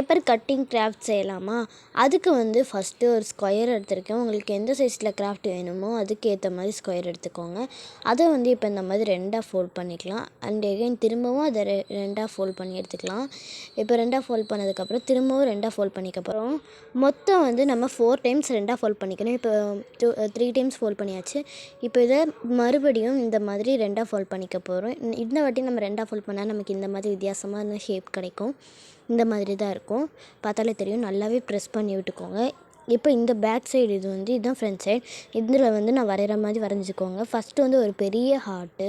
Paper cutting craft செய்யலாமா? அதுக்கு வந்து ஃபஸ்ட்டு ஒரு ஸ்கொயர் எடுத்திருக்கேன். உங்களுக்கு எந்த சைஸில் கிராஃப்ட் வேணுமோ அதுக்கு ஏற்ற மாதிரி ஸ்கொயர் எடுத்துக்கோங்க. அதை வந்து இப்போ இந்த மாதிரி 2ஆக ஃபோல்ட் பண்ணிக்கலாம். அண்ட் எகைன் திரும்பவும் அதை 2ஆக ஃபோல்ட் பண்ணி எடுத்துக்கலாம். இப்போ 2ஆக ஃபோல்ட் பண்ணதுக்கப்புறம் திரும்பவும் 2ஆக ஃபோல்ட் பண்ணிக்கப்புறம் மொத்தம் வந்து நம்ம 4 டைம்ஸ் 2ஆக ஃபோல்ட் பண்ணிக்கணும். இப்போ 3 டைம்ஸ் ஃபோல்ட் பண்ணியாச்சு. இப்போ இதை மறுபடியும் இந்த மாதிரி 2ஆக ஃபோல்ட் பண்ணிக்க போகிறோம். இந்த வாட்டி நம்ம 2ஆக ஃபோல்ட் பண்ணால் நமக்கு இந்த மாதிரி வித்தியாசமான ஷேப் கிடைக்கும். இந்த மாதிரி தான் இருக்கும். பார்த்தாலே தெரியும். நல்லாவே ப்ரெஸ் பண்ணி விட்டுக்கோங்க. இப்போ இந்த பேக் சைடு இது வந்து இதுதான் ஃப்ரண்ட் சைடு. இதில் வந்து நான் வரைகிற மாதிரி வரைஞ்சிக்கோங்க. ஃபஸ்ட்டு வந்து ஒரு பெரிய ஹார்ட்டு,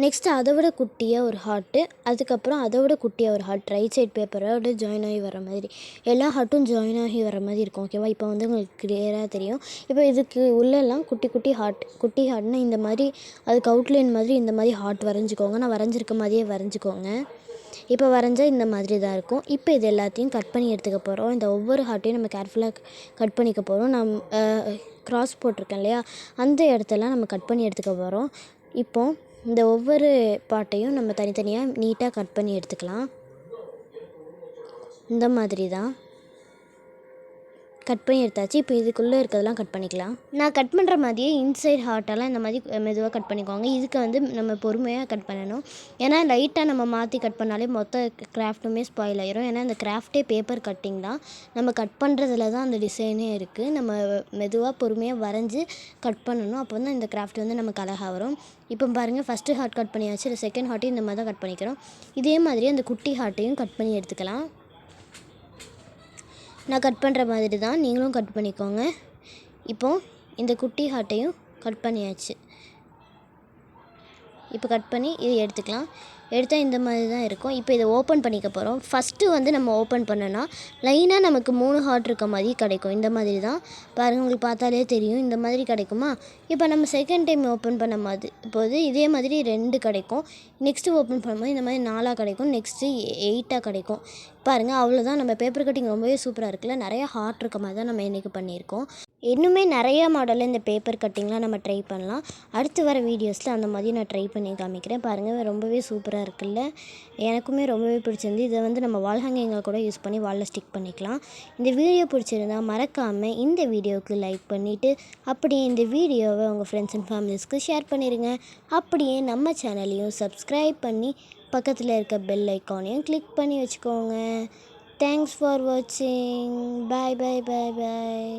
நெக்ஸ்ட்டு அதை விட குட்டியாக ஒரு ஹார்ட்டு, அதுக்கப்புறம் அதை விட குட்டியாக ஒரு ஹார்ட் ரைட் சைட் பேப்பரோட ஜாயின் ஆகி வர மாதிரி எல்லா ஹார்ட்டும் ஜாயின் ஆகி வர மாதிரி இருக்கும். ஓகேவா? இப்போ வந்து உங்களுக்கு கிளியராக தெரியும். இப்போ இதுக்கு உள்ளெல்லாம் குட்டி குட்டி ஹார்ட்னா இந்த மாதிரி அதுக்கு அவுட்லைன் மாதிரி இந்த மாதிரி ஹார்ட் வரைஞ்சிக்கோங்க. நான் வரைஞ்சிருக்க மாதிரியே வரைஞ்சிக்கோங்க. இப்போ வரைஞ்சால் இந்த மாதிரி தான் இருக்கும். இப்போ இது எல்லாத்தையும் கட் பண்ணி எடுத்துக்க போகிறோம். இந்த ஒவ்வொரு ஹார்ட்டையும் நம்ம கேர்ஃபுல்லாக கட் பண்ணிக்க போகிறோம். க்ராஸ் போட்டிருக்கேன் இல்லையா, அந்த இடத்தெல்லாம் நம்ம கட் பண்ணி எடுத்துக்க போகிறோம். இப்போது இந்த ஒவ்வொரு பார்ட்டையும் நம்ம தனித்தனியாக நீட்டாக கட் பண்ணி எடுத்துக்கலாம். இந்த மாதிரி தான் கட் பண்ணி எடுத்தாச்சு. இப்போ இதுக்குள்ளே இருக்கிறதெல்லாம் கட் பண்ணிக்கலாம். நான் கட் பண்ணுற மாதிரியே இன்சைட் ஹார்ட்டெல்லாம் இந்த மாதிரி மெதுவாக கட் பண்ணிக்கோங்க. இதுக்கு வந்து நம்ம பொறுமையாக கட் பண்ணணும். ஏன்னா லைட்டாக நம்ம மாற்றி கட் பண்ணாலே மொத்த கிராஃப்ட்டுமே ஸ்பாயில் ஆயிரும். ஏன்னா இந்த கிராஃப்டே பேப்பர் கட்டிங் தான். நம்ம கட் பண்ணுறதுல தான் அந்த டிசைனே இருக்குது. நம்ம மெதுவாக பொறுமையாக வரைஞ்சி கட் பண்ணணும். அப்போ வந்து இந்த கிராஃப்ட் வந்து நமக்கு அழகாக வரும். இப்போ பாருங்கள், ஃபஸ்ட்டு ஹார்ட் கட் பண்ணியாச்சு. செகண்ட் ஹார்ட்டையும் இந்த மாதிரி தான் கட் பண்ணிக்கிறோம். இதே மாதிரி அந்த குட்டி ஹார்ட்டையும் கட் பண்ணி எடுத்துக்கலாம். நான் கட் பண்ணுற மாதிரி தான் நீங்களும் கட் பண்ணிக்கோங்க. இப்போது இந்த குட்டி ஹார்ட்டையும் கட் பண்ணியாச்சு. இப்போ கட் பண்ணி இது எடுத்துக்கலாம். எடுத்தால் இந்த மாதிரி தான் இருக்கும். இப்போ இதை ஓப்பன் பண்ணிக்க போகிறோம். ஃபஸ்ட்டு வந்து நம்ம ஓப்பன் பண்ணோன்னா லைனாக நமக்கு 3 ஹார்ட் இருக்க மாதிரி கிடைக்கும். இந்த மாதிரி தான் பாருங்கள், உங்களுக்கு பார்த்தாலே தெரியும். இந்த மாதிரி கிடைக்குமா? இப்போ நம்ம செகண்ட் டைம் ஓப்பன் பண்ண மாதிரி போது இதே மாதிரி 2 கிடைக்கும். நெக்ஸ்ட்டு ஓப்பன் பண்ணும்போது இந்த மாதிரி 4ஆக கிடைக்கும். நெக்ஸ்ட்டு 8ஆக கிடைக்கும். பாருங்கள், அவ்வளோதான். நம்ம பேப்பர் கட்டிங் ரொம்பவே சூப்பராக இருக்குல்ல. நிறையா ஹார்ட் இருக்க மாதிரி தான் நம்ம இன்றைக்கி பண்ணியிருக்கோம். இன்னுமே நிறையா மாடலில் இந்த பேப்பர் கட்டிங்லாம் நம்ம ட்ரை பண்ணலாம். அடுத்து வர வீடியோஸில் அந்த மாதிரி நான் ட்ரை பண்ணி காமிக்கிறேன். பாருங்கள், ரொம்பவே சூப்பராக இருக்குல்ல. எனக்குமே ரொம்பவே பிடிச்சிருந்து. இதை வந்து நம்ம வால் ஹேங்கிங்கில் கூட யூஸ் பண்ணி வாலில் ஸ்டிக் பண்ணிக்கலாம். இந்த வீடியோ பிடிச்சிருந்தா மறக்காமல் இந்த வீடியோவுக்கு லைக் பண்ணிவிட்டு அப்படியே இந்த வீடியோவை உங்கள் ஃப்ரெண்ட்ஸ் அண்ட் ஃபேமிலிஸ்க்கு ஷேர் பண்ணிடுங்க. அப்படியே நம்ம சேனலையும் சப்ஸ்கிரைப் பண்ணி பக்கத்தில் இருக்க பெல் ஐக்கானையும் கிளிக் பண்ணி வச்சுக்கோங்க. தேங்க்ஸ் ஃபார் வாட்சிங். பாய் பாய் பாய் பாய்.